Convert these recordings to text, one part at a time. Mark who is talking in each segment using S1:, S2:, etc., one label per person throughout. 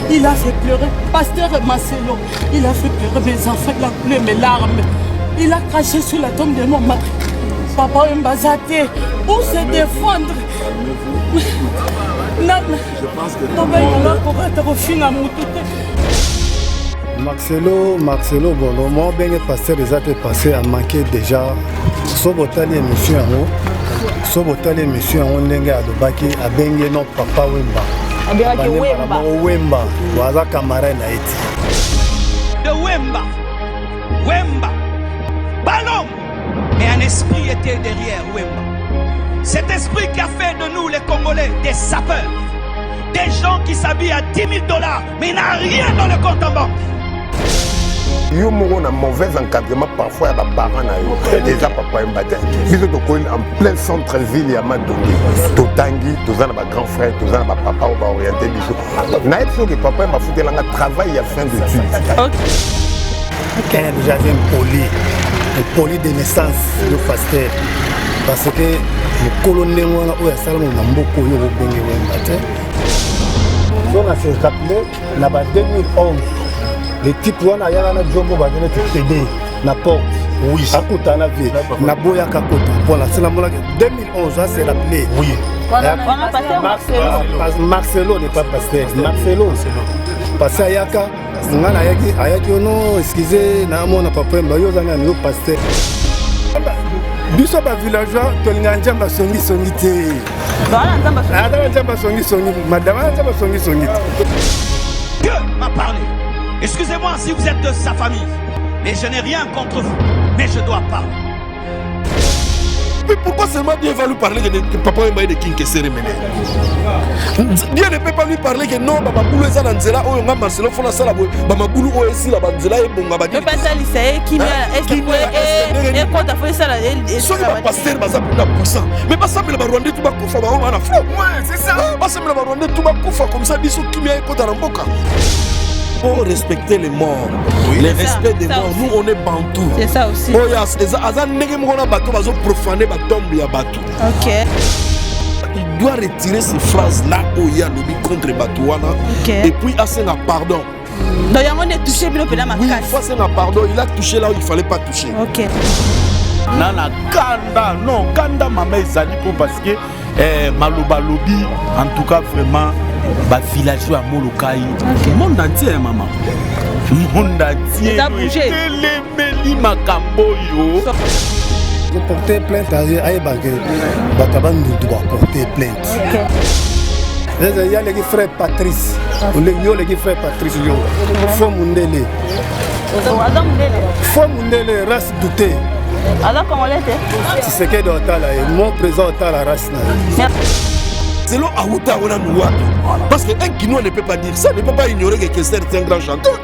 S1: Il a fait pleurer Pasteur Marcelo. Il a fait pleurer mes enfants, il a pleuré mes larmes. Il a craché sur la tombe de mon mari. Papa Mbazate, pour se défendre. Je pense que
S2: Marcelo, bon, le moment bien passé, les actes passés a manqué déjà. Sobotali et monsieur Amo. Sobotali et monsieur Amo Nenga Adobaki a bengue non papa Wemba. Wemba, waza camarade na eti.
S3: De Wemba, ballon, mais un esprit était derrière Wemba. Cet esprit qui a fait de nous les Congolais des sapeurs, des gens qui s'habillent à $10 000, mais il n'a rien dans le compte en banque.
S4: Yo moko na mauvais encadrement parfois ya parents na yo déjà papa mbate biso to ko en plein centre ville ya Madongi to tangi to za na ba grand frère to za na ba papa ou ba orienter biso na eto que papa m'a foutu là travail ya fin d'études.
S2: OK déjà un poli de naissance de pasteur parce que le colonel wana o ya salamo na mboko yo benge wembate on a se rappeler na ba 2011. Les types wana yana jombo ba dene TD na porte oui akuta na vie na boya kakota voilà c'est la 2011 ça c'est rappelé oui Marcelo n'est pas pasteur Marcelo parce ayaka ngana ayaki non excusez na mona papa mba yo zanga no pasteur biso ba villageois to nganja songi te voilà nzamba songi madame nzamba songi
S3: Dieu m'a parlé. Excusez-moi si vous êtes de sa famille, mais je n'ai rien contre vous, mais je dois parler.
S5: Mais pourquoi seulement Dieu va lui parler que papa est de King Kessere Mene? Dieu ne peut pas lui parler que non, Baba Boulou est dans Nzela, ou Yonga Marcelo Fona Salabo, Baba Boulou est ici, la Banzela est bon, Baba Boulou.
S6: Le pasteur lycée, qui est quand tu as fait ça,
S5: soit le pasteur Baza pour la puissance, mais pas ça, mais le Rwandais tout va coufa, on a flou.
S4: Ouais, c'est ça.
S5: Pas ça, mais le Rwandais tout va coufa, comme ça, bisous qui vient écouter à Ramboka. Pour respecter les morts, oui, les respects des morts, nous on est bantou.
S6: C'est ça aussi.
S5: Oh yes, profaner la tombe ya bateau.
S6: Ok.
S5: Il doit retirer ces phrases là où il y a lobby contre Batouana.
S6: Okay.
S5: Et puis assez un pardon.
S6: Donc il a touché le pédale ma
S5: oui, face un pardon, il a touché là où il fallait pas toucher.
S6: Ok.
S7: Nana kanda non kanda mama ezali pour parce que maloba lobby en tout cas vraiment ba villageois à Molokai. Okay. Monde entier maman. Monde entier.
S6: Ça a bougé.
S7: Telemeli makambo yo.
S2: Je portais plainte à Aïbaké. Bataban nous doit porter plainte. Il y a les frères Patrice. Les frères Patrice yo. Faut Mundele. Faut Mundele race douté.
S6: Alors comment l'était?
S2: C'est ce qu'est dans ta là. Mon présent à la race.
S5: C'est l'eau à Outa on a nous. Parce qu'un Guinois ne peut pas dire ça, ne peut pas ignorer que c'est un grand chanteur.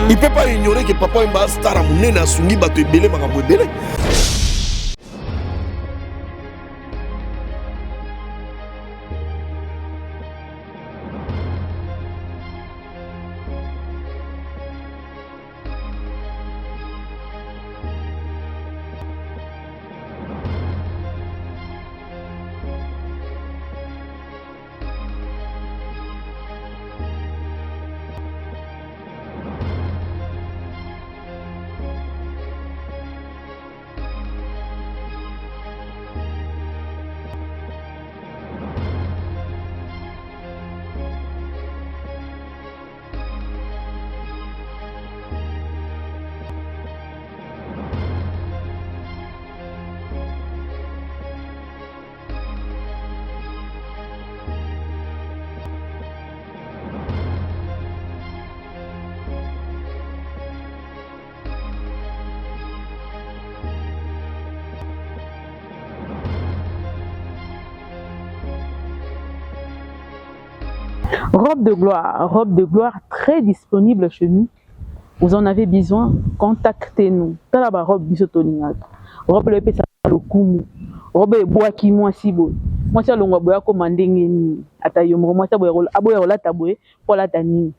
S5: Il ne peut pas ignorer que papa est un star à mon nez, à Sungi, bateau belé, magambo belé.
S8: Robe de gloire très disponible chez nous. Vous en avez besoin, contactez-nous. Talaba robe bisotoninga. Robe le pesa lokumu. Robe bois qui moi si beau. Moi ça longa boya commander ni atayomo moi ça boya aboya la taboye pour la tani.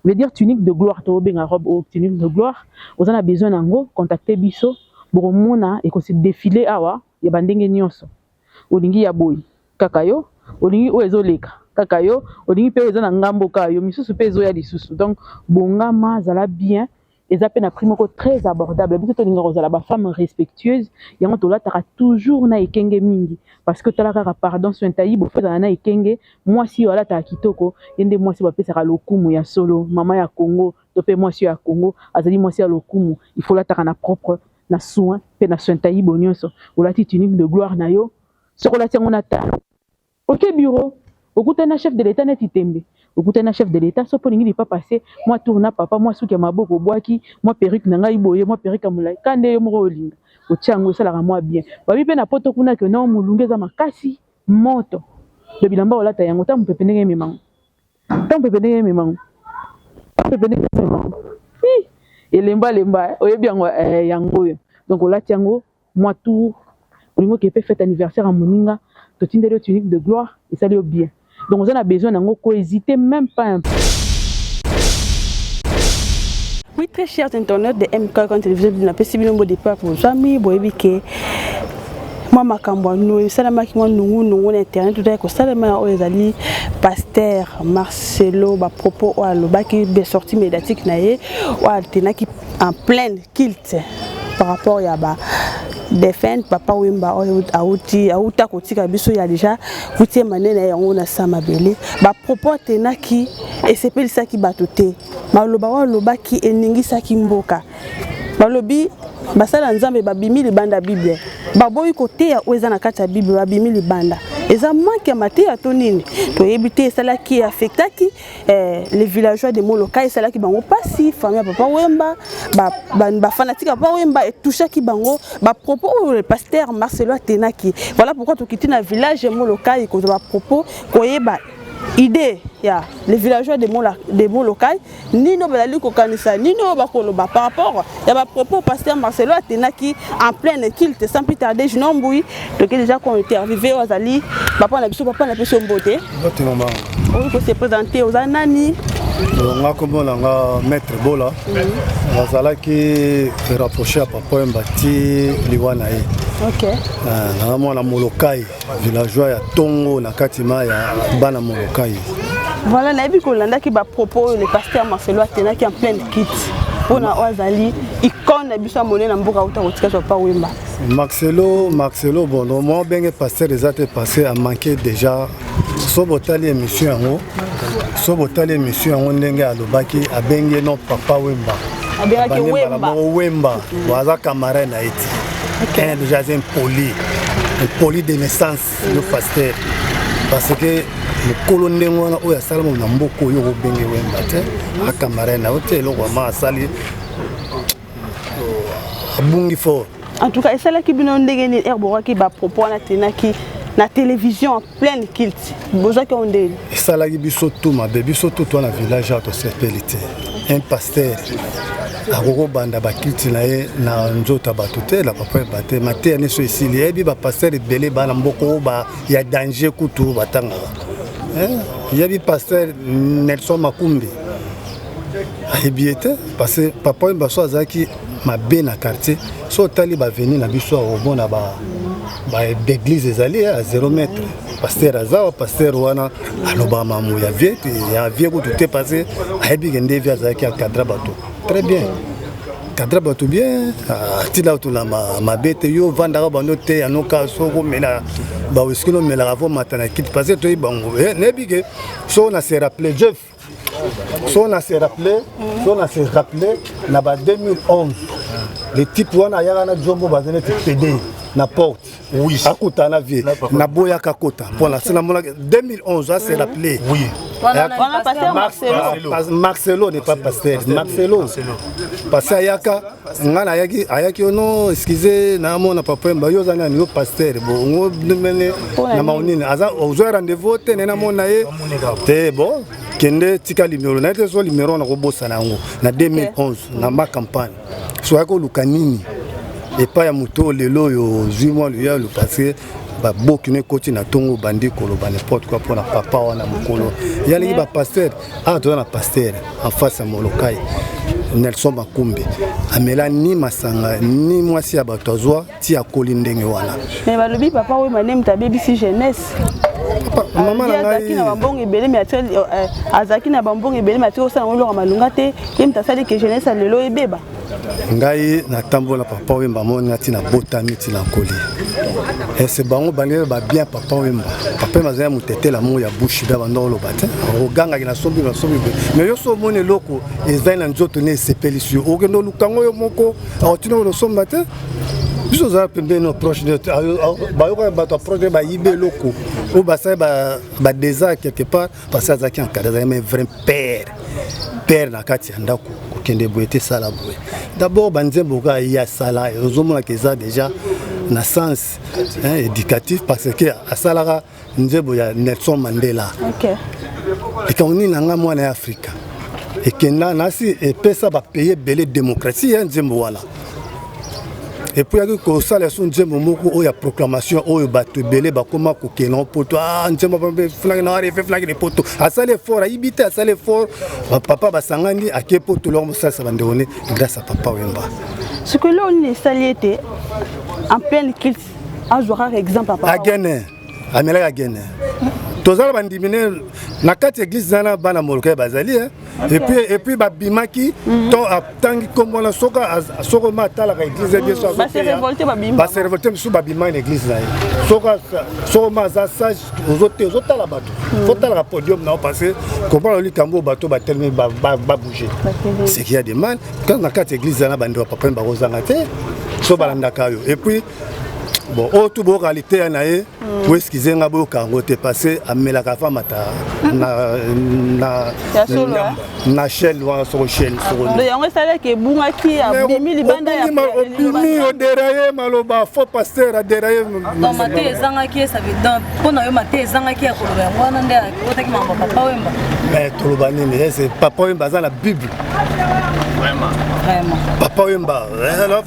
S8: Veut dire tunique de gloire to benga robe ou tunique de gloire. Vous en avez besoin nango, contactez biso. Boromona et qu'on se défiler awa ya bandenge nyonso. Olingi ya boy. Kakayo, olingi o ezoleka. kaka yo olingi pe eza na ngambo ka yo misusu pe ezoya lisusu donc bongama zala bien eza pe na prix moko très abordable biso tolinga kozala ba femme respectueuse yango tolataka toujours na ekenge mingi parce que tala kaka pardon so ntayi bo fozala na ekenge mwasi yo alataka kitoko yende mwasi bapesaka lokumu ya solo mama ya Congo to pe mwasi ya Congo azali mwasi ya lokumu il faut lataka na propre na soin pe na soin ntayi bo nyonso olati tunique de gloire na yo sokola tiango na ta ok bureau okutana chef de l'état neti tembe okutana chef de l'état so polingi li pas passer moi tourna papa moi suki maboko boaki moi perruque na ngai boye moi perruque amulai kande yo moko olinga otiango sala moi bien babi pe na poto kuna ke non mulungeza makasi moto de bilamba olata yango ta mpepe ndenge memango ta mpepe ndenge memango mpepe ndenge memango lemba oyebi yango yango donc olati yango moi tour olingo ke pe fête anniversaire à moninga to tindelo tunique de gloire et ça lui bien. Donc on a besoin d'en hésiter même pas un peu.
S9: Oui, très chers internautes de MK quand télévision de la PCB nombre de pas pour vos amis, boyebike. Moi makambo no salama ki moi nungu na internet tout ko salama o ezali pasteur Marcelo ba propos o alobaki be sortie médiatique na ye o altenaki en pleine culte par rapport ya ba défendre papa Wemba auta kotika biso ya déjà kutie manene yango na sama belé ba propos tenaki et sepeli saki batote maloba wa lobaki eningi saki mboka balobi basala nzambe babimi libanda bible baboyi kote ya oza na kati ya bible babimi libanda eza manque ya mateya to nini to yebite sala ki affectaki les villageois de Molokai sala ki bango pasi famille papa Wemba ba fanatique papa Wemba et toucha ki bango ba propos le pasteur Marcelo Tenaki voilà pourquoi to kiti na village de Molokai ko ba propos koyeba idée ya les villageois de Molokai nino balali ko kanisa nino bakoloba par rapport ya ba propos pasteur Marcelo Tenaki en pleine culte sans plus tarder je n'embouille donc déjà qu'on était arrivé aux ali papa na biso mbote
S2: maman
S9: on peut se présenter aux anani
S2: nga comme nga maître bola azala ki rapproché à papa Mbati liwana ye
S9: OK
S2: na mwana Molokai villageois ya Tongo na katima ya bana Molokai.
S9: Voilà, na biko landa ki ba propos le pasteur Marcelo Tenaki en pleine kit. Pona Ozali icône biso monene na mboka uta kotika papa Wemba. Marcelo bon moi benga pasteur des até passé a manqué déjà sobotali émission yango. Sobotali émission yango ndenge alobaki a benga non papa Wemba. Abiraki
S2: Wemba. Waza camarade na eti. Un déjà un poli de naissance le pasteur parce que le colonel wana oya salama na mboko yo benge Wemba te akamara na hotel lo ma sali abungi fort
S9: en tout cas celle qui bino ndenge ni herbo ki ba propos na tenaki na télévision en pleine culte boza ki ondeli
S2: sala ki biso tout ma bébé surtout toi na village à to sepelité un pasteur akoko banda ba culte na ye na nzota batote la papa baté maté ne so ici yebi ba pasteur belé ba na mboko ba ya danger kutu batanga. Il y a le pasteur Nelson Makumbi. Il était parce que papa Wemba so azaki ma bien na quartier so tali ba venir na biso au bon na ba d'église ezali à 0 mètre pasteur azawa pasteur wana aloba mamu ya vie ko tout passé ayebi ngende vie azaki cadre bato très bien cadre bato bien tila to la ma bête yo vanda ba no te anoka so ko mena ba wiskino mela avant matana kit passer to bango nebige so na se rappeler Jeff so na se rappeler na ba 2011 les types wana yaka na jombo bazene te PD na porte oui akuta na vie na boya kakota pour la 2011 ça c'est rappelé oui Marcelo n'est pas pasteur Marcelo parce que ayaka ngana ayaki non excusez na mona papa Wemba yo zana ni pasteur bon mene na maunini aza ozo rendez-vous te na mona ye te bon kende tika numéro na te so numéro na ko bossa nango na 2011 na ma campagne so yako lukanini et pas ya muto lelo yo zimo yo le passé ba bokine koti na tongo bandi kolo ba n'importe quoi pour na papa wana mukolo yali ba pasteur to na pasteur en face à Molokai Nelson Makumbi amela ni masanga ni mwasi ya batozwa ti akoli ndenge wana
S9: mais balobi papa we manem ta baby si jeunesse
S2: maman
S9: azaki na bambongo ebele mais azaki na bambongo ebele mais osala olonga malunga te ye moto asali ke jeunesse ya lelo ebeba
S2: ngai natambola papa Wemba moninga ntina botami ntina nkoli ese bango balingi babien papa Wemba azali motetela mongo ya bushi bia bando oloba te ogangaki na sombi mais yo so omoni eloko ezali na nzoto ne esepelisi yo okende oluka ngo yo moko akotina olosomba te biso ozala pembeni proche bayoka bato aproche bayiba eloko oyo basali badésert quelque part parce que azalaki encadre azali mai vrai père na kati ya ndako kokende boye te sala boye d'abord banzembo oka ya sala ozomonaka eza déjà na sens éducatif parce que asalaka nzembo ya Nelson Mandela ekanoni nanga mwana ya Afrika ekenda nasi epesa bapaye ebele démocratie ya nzembo wana et puis yaki kosala so nzembo moko oyo ya proclamation oyo bato ebele bakoma kokena poto nzembo flangi na arefe flangi de poto asali effort ayibi te asali effort papa basangani ake poto loko mosalisa bandeko ne grâce à papa Wemba
S9: ce que là on esali ete en pleine crise azwaka exemple à papa
S2: agene amelaka agene tozala bandimine na kati église zana bana moloka bazali et puis babimaki to atangi komona soko matalaka église bien so
S9: ba se révolter
S2: musu babima na église na soko maza sage ozotala bato fotala podium na passer komona likambo bato batelemi ba bouger c'est qu'il y a des mal quand na kati église zana bando papa mba kozanga te so balandaka yo et puis bon autre beau qualité na ye pour excuser nga bo kango te passer amelaka fama ta na shell wa so shell so
S9: de yango sala ke bunga ki abimi libanda ya
S2: mi oderaye maloba faux pasteur aderaye
S6: dans maté ezanga ki ça veut dans pona yo maté ezanga ki akoloba yango wana nde otaki mamba papa Wemba
S2: mais toloba nini c'est papa Wemba za la Bible
S6: vraiment
S2: papa Wemba alors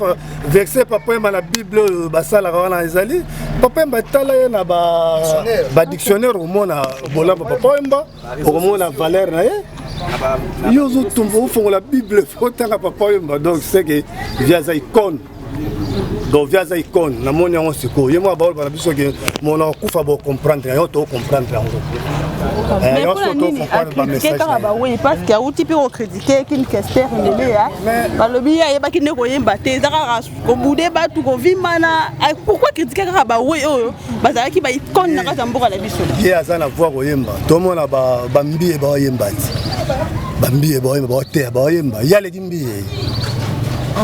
S2: verset papa Wemba na Bible basala wana ezali papa Wemba tala ye na ba dictionnaire au mona bolamba papa Wemba au mona valeur na ye yo zo tumbo ufongo la Bible fotanga papa Wemba donc c'est que via za icône donc via za icône na moni yango siko ye mo ba bana biso ke mona kufa bo comprendre yo to comprendre yango
S9: mais pour la critiquer quand ba oui parce qu'il y a outil pour critiquer qu'une question ndele ya balobi ya yeba kine ko yemba te zaka ko bude ba tu ko vimana pourquoi critiquer quand ba oui oyo bazala ki ba icône na ka mboka la biso
S2: ye azana voir ko yemba to mona ba mbiye ba yemba bambiye ba yemba ba te ba yemba yale kimbiye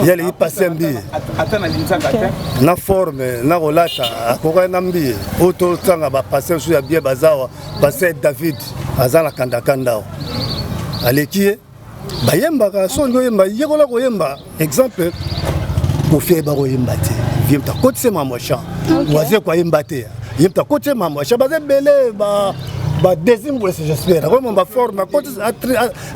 S2: yale yi passer mbiye
S7: atana linzanga te
S2: na forme na rolata akoka na mbiye auto tsanga ba passer sur ya bien bazawa passer David azana kanda aleki bayemba ka songo yemba yekola ko yemba exemple pour faire ba ko yemba te vimta kotse mama cha waze kwa yemba te yemta kotse mama cha baze bele ba deuxième blessé j'espère vraiment ba forme côté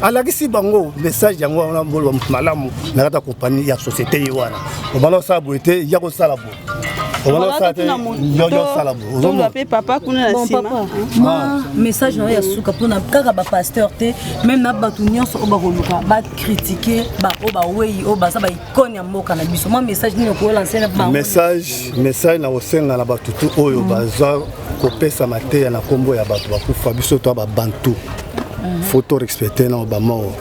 S2: alakisi bango message yango na mbolo malamu na kata compagnie ya société yiwana obalo sa boité ya ko sala bo obalo sa te yo sala bo
S9: on appelle papa kuna na sima
S6: moi message na ya suka pona kaka ba pasteur te même na batu nyonso o ba koluka ba critiquer ba o ba wei o ba sa ba icône ya mboka na biso moi message ni ko lancer na bango
S2: message na osenga na batu tu oyo baza kopesa mateya na kombo ya bato bakufa biso to babantu faut respecter na ba mort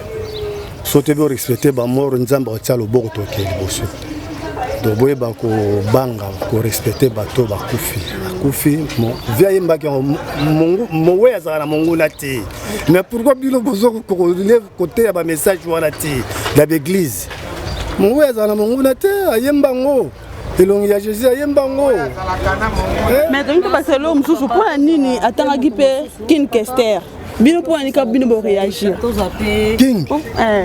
S2: sote bi respecter ba mort nzamba otia loboko to ke liboso do boye ba ko banga ko respecter bato bakufi mo via yemba ke mo ya za na mongo na te mais pourquoi bilo bozo ko lève côté ya ba message wana te la l'église mo ya za na mongo na te ayemba ngo elongi ya Jésus ayembango
S9: mais donc parce que l'homme sous point nini atangaki pe kin kester bino pour anika bino bo réagir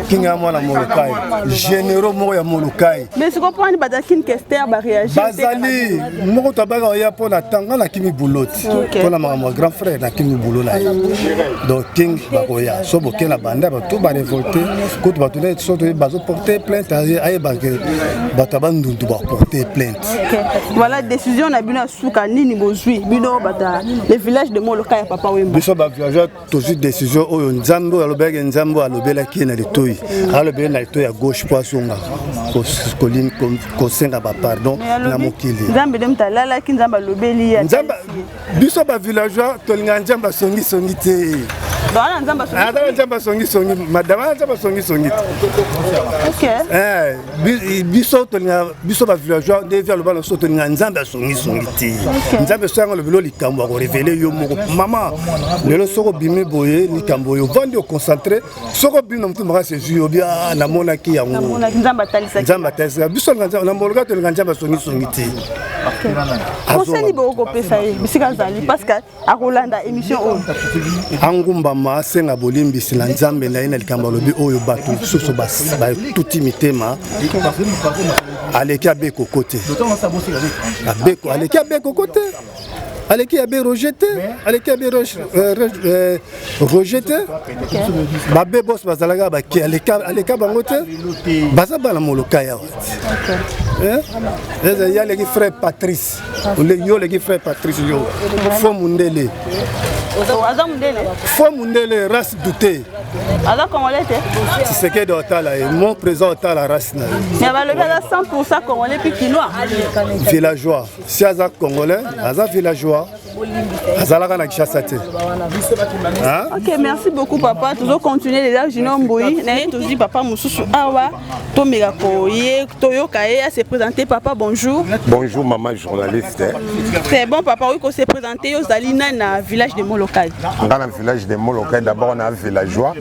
S2: king ya mwana molokai généraux mo ya molokai
S9: mais ce comprendre bata kin kester ba réagir
S2: bazali moko tabaka ya pona tanga na kimi buloti pona mon grand frère na kimi bulona donc king bakoya so bokena banda ba to ba révolter ko to ba to so to bazo porter plainte ay ba que batabandu to ba porter plainte
S9: voilà décision na bino suka nini bozui bino bata le village de molokai papa Wemba
S2: biso ba villageois tozwi décision oyo nzambe alobelaki nzambe alobelaki na litoi alobeli na litoi ya gauche po asonga kosenga bapardon na mokili
S9: nzambe nde moto alalaki nzambe alobeli ye
S2: nzambe biso bavillageois tolinga nzambe asongisongi te ata nzambe asongisongi madama nzambe asongisongi te biso tolinga biso bavillageois nde vi aloba na biso tolinga nzambe asongisongi te nzambe so yango lobelo likambo akorevele yo moko mama lelo soko obimi boye likambo oyo ovandi oconcentré soko obimi na motu makasi ezwi yo bia namonaki yango nzambe atalisaka biso na mboloka tolinga nzambe asongisongi te
S9: kosali bokopesa ye bisika azali parce que akolanda émission oyo
S2: angumbama asenga bolimbisi na nzambe na ye na likambo alobi oyo bato susu batuti mitema aleki abekoko te aleki abekoko te aleki abe rejeté aleki abe rejeté babe boss bazalaka baki aleka bango te baza bana moloka yawa ya leki frère Patrice yo leki frère Patrice yo fo mundele fo mundele race douté
S9: aza congolais te
S2: Tshisekedi otala ye mon président otala race na
S9: mais balobi aza 100% congolais puis kinois
S2: villageois si aza congolais aza villageois azalaka na Kinshasa te.
S9: Ok, merci beaucoup papa. Toujours continuer les âges non boy. Naye tozi papa mususu awa to mega koye toyo kaye à se présenter papa bonjour.
S4: Bonjour maman journaliste.
S9: C'est bon papa oui qu'on s'est présenté aux Alina na village de Molokai.
S4: Dans le village de Molokai d'abord on a un villageois.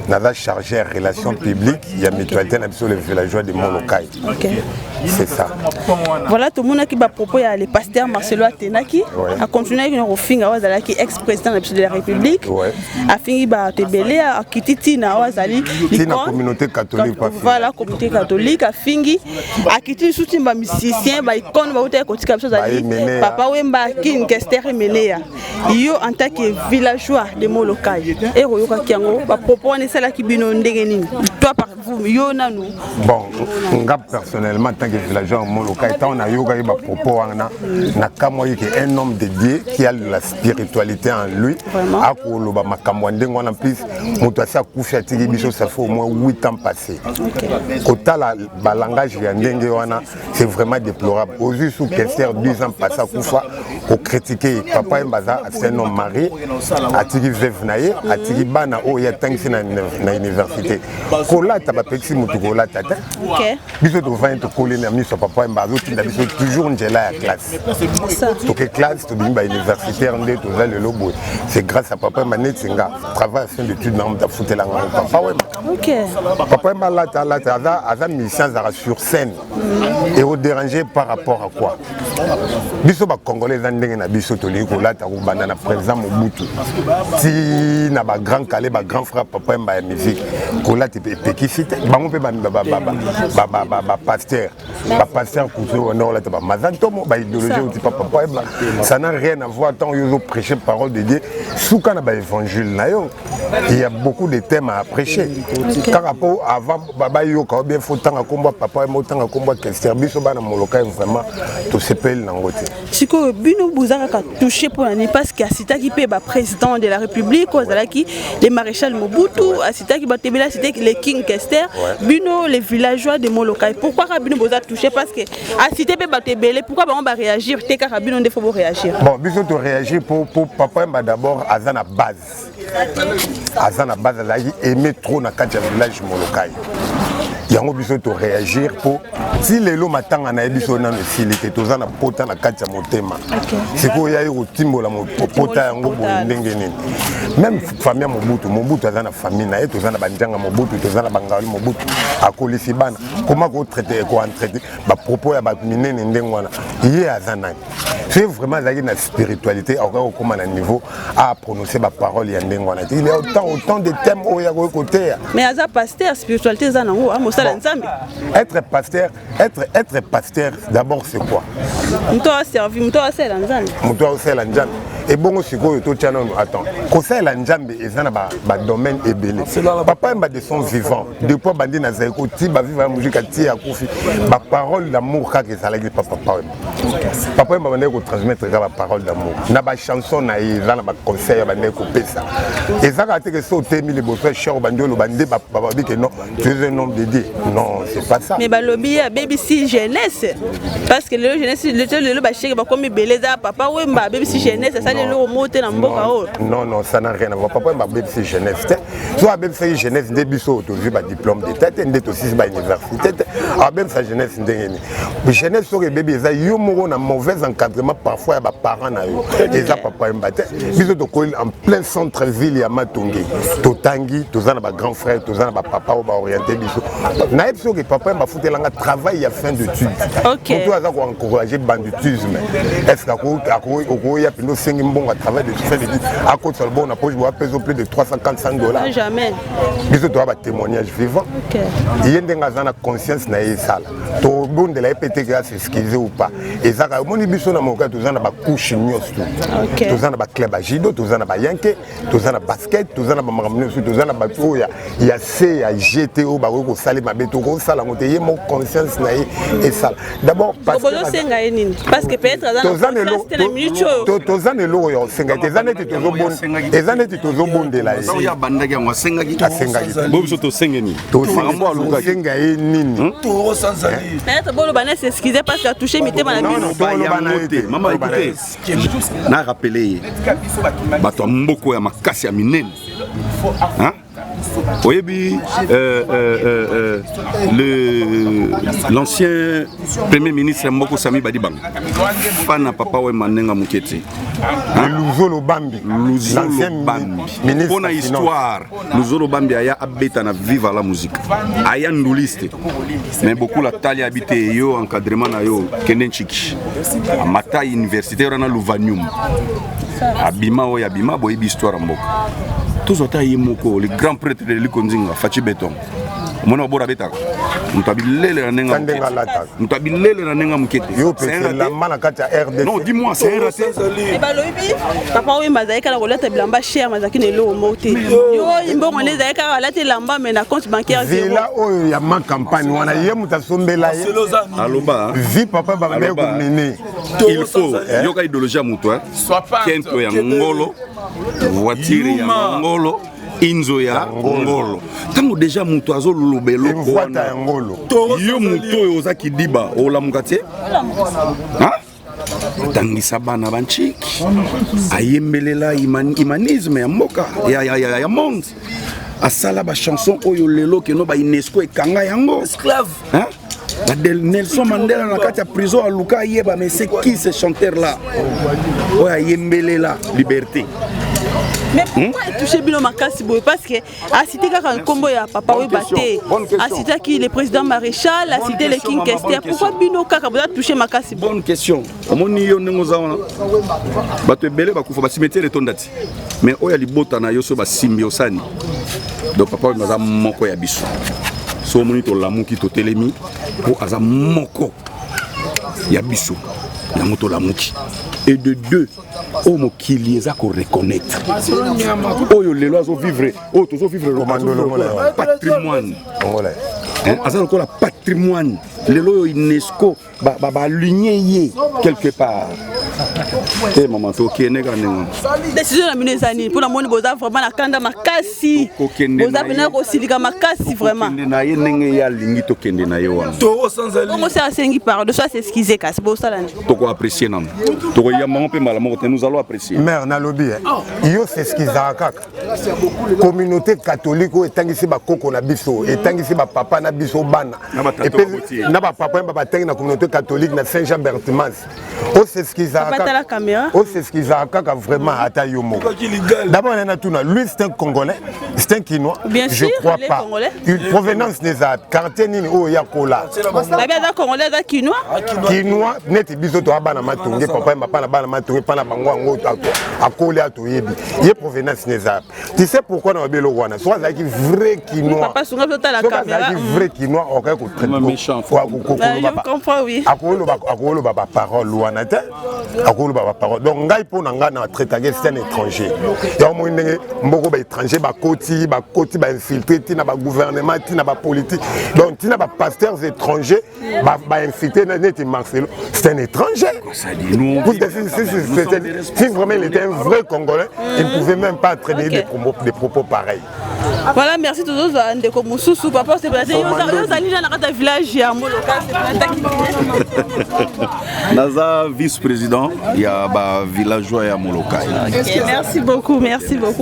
S4: On a chargé relations publiques, il y a mutualité sur les villageois de Molokai.
S9: Ok.
S4: C'est ça.
S9: Voilà tout le monde qui va proposer à le pasteur Marcelo Atenaki à continuer avec nos finga wazala qui ex-président de la République. A fini ba tebele a kititi na wazali
S4: la communauté catholique.
S9: Voilà communauté catholique a fini a kititi soutien ba musicien ba icône ba uta kotika biso zali papa wemba kin kester meneya. Yo en tant que villageois de Molokai et royoka kiango ba proposer cela qui bino ndenge nini. Toi par vous yo nanu.
S4: Bon, nga personnellement en tant que villageois de Molokai on a yoga ba propos na kamoyi qui est un homme dédié qui a la spiritualité en lui. A koloba makambo ndengo en plus motoasi akufi atiki biso ça fait au moins 8 ans passés. Kotala ba langage ya ndenge wana c'est vraiment déplorable. Aujourd'hui sous Kester 10 ans passés akufa ko critiquer papa Mbaza c'est un homme marié atiki veuve naye atiki bana o ya tangisi na université. Kola ta ba pexi mutu kola tata. OK. Biso to va to coller na miso papa Mbaza tinda biso toujours njela ya classe. To que classe to bimba universitaire ndé to za le lobo. C'est grâce à papa Manetsinga travail fin d'études dans ta fouté la papa ouais.
S9: OK.
S4: Papa Malata a mission sur scène et au déranger par rapport à quoi? Biso ba congolais ndenge na biso to liko lata ko bandana président Mobutu. Si na ba grand calé ba grand frère papa mba musique ko lata pekisite bango pe ba pasteur. Ba pasteur kuzo honor lata ba mazantomo ba idéologie ou papa ça n'a rien à voir tant ils ont prêché parole de Dieu souka na ba évangile na yo. Il y a beaucoup de thèmes à prêcher. Par rapport avant baba yo ka bien faut tanga komba papa mo tanga komba Kester biso bana Molokai vraiment to sepel nangote.
S9: Siko bino buzaka ka toucher pour l'année parce que Asita qui peut ba président de la République ozalaki le maréchal Mobutu Asita qui ba tebela c'était le king Kester bino les villageois de Molokai. Pourquoi bino boza toucher parce que Asita peut ba tebele pourquoi on va réagir te ka bino ndefo bo réagir.
S4: Bon biso to réagir pour papa mba d'abord azana base. Azana base là aimer trop na kati village Molokai. Yango biso to réagir pour si lelo matanga na biso na facilité tozana pota na kati motema. C'est ko ya yo timbola mo pota yango bo ndenge nini. Même famille Mobutu azana famille na tozana banjanga Mobutu tozana bangali Mobutu akolisi bana. Comment ko traiter ko traiter ba propos ya ba minene ndenge wana. Yé azana. C'est vraiment la spiritualité encore comme à niveau à prononcer ma parole ya ndenge wana. Il y a autant de thèmes au ya côté.
S9: Mais aza pasteur spiritualité za nango amosala nzambe.
S4: Être pasteur d'abord c'est quoi?
S9: Mto a servi, mto a sela nzambe.
S4: Mto a sela nzambe. et bon sikoyo to tiana attends conseil la njambe ezana ba domaine ebele papa mba de son vivant depuis bandi na zaiko ti ba vivre musique ti ya kufi ba parole d'amour ka ke sala ki papa mba bande ko transmettre ka ba parole d'amour na ba chanson na ezana ba conseil bande ko pesa ezaka te que so temi le beau frère cher bandolo bande ba dit que non tu es un homme dédié non c'est pas ça
S9: mais ba lobby ya BBC jeunesse parce que le jeunesse le ba cheke ba comme beleza papa wemba BBC jeunesse ça le monter na mboka o
S4: non ça n'a rien à voir papa mba BBC jeunesse soit BBC jeunesse début so to ba diplôme de tête ndé aussi ba université a même sa jeunesse ndengeni jeunesse so que bébé za yo moko na mauvais encadrement parfois ba parents na yo eza papa mba te biso to ko en plein centre ville ya Matongi to tangi to za na ba grand frère to za na ba papa ba orienté biso na episo que papa mba futelanga travail à fin d'études
S9: OK
S4: pour toi ça encourager banditisme est-ce que ya pino sengi mbonga travail de fin d'études à cause de bon approche doit peser plus de $300-400
S9: jamais
S4: biso to ba témoignage vivant
S9: OK
S4: yendenga za na conscience na esala to bonde la epete grâce excuser ou pas ezaka moni biso na moka to za na ba couche nyos to za na ba club ajido to za na ba yanke to za na basket to za na ba makamno to za na ba to ya C ya GTO ba ko sala mabe to ko sala ngote ye mo conscience na esala d'abord parce
S9: que peut-être dans la minute
S4: to za ne lo yo senga te za neti to zo bon ezaneti to zo bondela
S10: ça ya bandaki ngo sengaki bo biso to sengeni
S4: to senga e nini
S10: to sanzali
S9: peut-être bon le bana s'excuser parce qu'il a touché mitema na
S10: bino maman écoutez na rappeler bato mboko ya makasi ya minene hein oyebi l'ancien premier ministre Mboko Sami Badibang fana papa we manenga muketi
S4: Luzolo Bambi
S10: ministre pour histoire Luzolo Bambi aya abeta na viva la musique aya nduliste mais beaucoup la tali habité yo encadrement na yo kenenchiki amata université na Luvanium abima o yabima boyebi histoire Mboko tous autant yimoko le grand prêtre de l'Ikonzinga Fachi Beton mona bora betaka mutabilele na nenga mutabilele na nenga mukete
S4: yo pese la mala kata RDC
S10: non dis-moi c'est un raté
S9: et ba lobi papa oui mazaika la kolata bilamba cher mazaki ne lo mote yo imbongo ne zaika kolata lamba mais na compte bancaire zéro
S4: vila oyo ya ma campagne wana ye mutasombela ye
S10: aloba
S4: vi papa ba me ko mener
S10: il faut yoka idéologie muto kento ya ngolo voiture ya ngolo inzo ya ngolo tango déjà muto azolobelo ko
S4: wana ngolo
S10: yo muto ozaki diba olamuka te ha tangisa bana banchiki ayembelela humanisme ya mboka ya monde asala ba chanson oyo lelo ke no ba UNESCO ekanga yango esclave hein Nelson Mandela na kati ya prison à Luka yeba mais c'est qui ce chanteur là oya yembelela liberté.
S9: Mais pourquoi toucher Bino Makasi boy parce que a cité kaka kombo ya papa we baté a cité qui le président maréchal a cité le king Kester pourquoi Bino kaka boza toucher Makasi
S10: bonne question omoni yo ndenge ozana bato ebele bakufa ba cimetière etondati mais oya libota na yo so ba simbi osani donc papa we maza moko ya biso so omoni to lamuki to telemi po aza moko ya biso ya moto lamuki et de deux au mokili eza ko reconnaître oyo lelo azo vivre o tozo vivre le patrimoine congolais aza lokola patrimoine lelo UNESCO ba lunye quelque part et maman to keneka nenga
S9: décision na minezani pour la moni boza vraiment na kanda makasi boza pena ko silika makasi vraiment
S10: na ye nenge ya lingi to kende na yo wana
S9: to sanzali on se asengi par de ça c'est excuser kasi bo sala
S10: to ko apprécier nam to ko yamba pe mala mo nous allons apprécier
S4: mère na lobby yo c'est ce qu'ils a kaka communauté catholique o etangisi ba koko na biso etangisi ba papa na biso bana et puis na ba papa ba tengi na communauté catholique na Saint-Jean-Berthmas o c'est ce qu'ils a kaka o c'est ce qu'ils a kaka vraiment ata yomo d'abord on a tout lui c'est un Congolais c'est un Quinois je crois pas une provenance des arts quartier nini o ya kola
S9: la bien Congolais da Quinois
S4: net biso to bana matonge papa mba na bana matonge pa na bango ngo akole atoyebi ye provenance des arts tu sais pourquoi na belo wana soit ça qui vrai Quinois
S9: papa sunga to la caméra
S4: vrai Quinois o ka ko traiter
S10: méchant
S9: je comprends oui
S4: akolo ba parole wana te akoloba ba parole donc ngai po na nga na traiter c'est un étranger ya mo ndenge mboko ba étranger ba koti ba infiltrer tina ba gouvernement tina ba politique donc tina ba pasteurs étrangers ba infiltrer net Marcelo c'est un étranger si vraiment il était un vrai Congolais il ne pouvait même pas traîner des propos pareils.
S9: Voilà, merci à tous Ndeko Moussousou papa c'est passé yo zali na kata village ya Moloka c'est
S7: Naza vice-président ya ba villageois ya Moloka.
S9: Merci beaucoup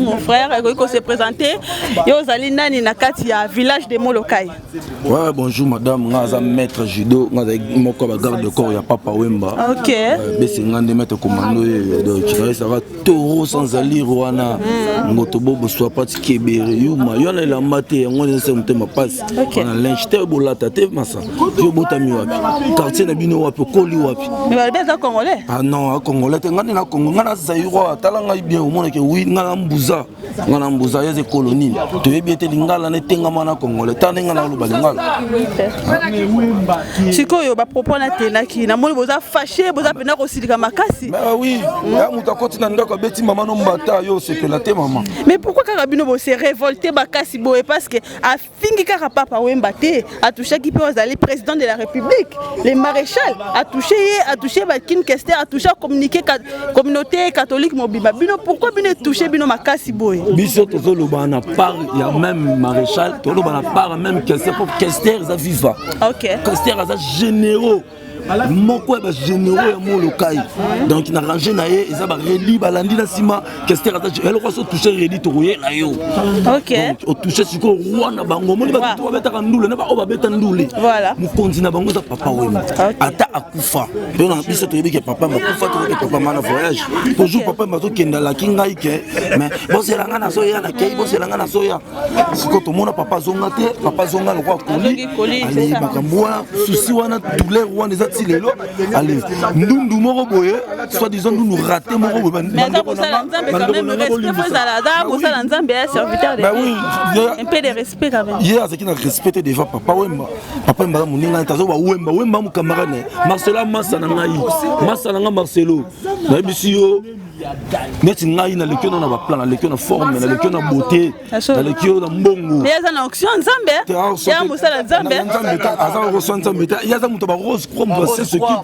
S9: mon frère ko se présenter yo zali nani na kati ya village de Moloka.
S5: Ouais, bonjour madame, Naza maître judo, Naza moko ba garde de corps ya Papa Wemba.
S9: OK.
S5: Besengande maître commando de Chiré ça va toro sans ali Rwanda. Ngotobo bo soit pas kebere yuma yona la maté ngone se mutema passe. On a l'inchete bolata te massa. Je botami wapi. Quartier na bino wapi koli wapi.
S9: Mais ba beza congolais.
S5: Ah non, congolais te ngani na Congo ngana zairo talanga bien au monde que oui ngana mbuza yeze colonie. To yebi te lingala ne tenga mana congolais tanenga na luba lingala.
S9: Sikoyo ba propos na tenaki na moni boza fâché boza pena ko silika makasi.
S5: Mais oui, ya muta kotina ndako beti mama no mbata yo sepela te maman.
S9: Mais pourquoi Karabino bo se révolter bakasi boé parce que a fingi kaka Papa Wemba te a touché qui peut aller président de la République, les maréchal a touché Bakin Kester a touché communauté catholique mobimba bino pourquoi bino touché bino makasi boé.
S5: Biso tozo loba na part il y a même maréchal to loba na part même Kester pour Kester za viva.
S9: OK.
S5: Kester za généraux. Moko ba généraux ya Molokai donc na rangé na ye eza ba reli balandi na sima Kester elle ko so toucher reli to royer na yo.
S9: OK.
S5: O toucher siko roi na bango moni ba to beta ka ndule na ba o ba beta ndule.
S9: Voilà.
S5: Mukonzi na bango za Papa Wemba ata akufa pe na biso to yebi ke papa makufa to ke papa mana voyage toujours papa mazo kenda la kinga ike mais bon c'est la ngana so ya na kei bon c'est la ngana so ya siko to mona papa zonga te papa zonga le roi koli ali bakambwa souci wana douleur wana lelo allez ndundu moko boye soit disant nous rater moko boye
S9: mais ça pour ça nzambe quand même respect pour ça là pour ça nzambe est serviteur de
S5: oui
S9: un peu de respect quand même
S5: hier c'est qui n'a respecté devant Papa Wemba moninga tazo ba Wemba mu camarade Marcelo Massa na ngai Massa na Marcelo na bisio neti ngai na lekio na ba plan na lekio na forme na lekio na beauté na lekio na mbongo
S9: mais ça na auction nzambe ya musala nzambe
S5: aza reçoit nzambe ya za muto ba rose comme va c'est ce qui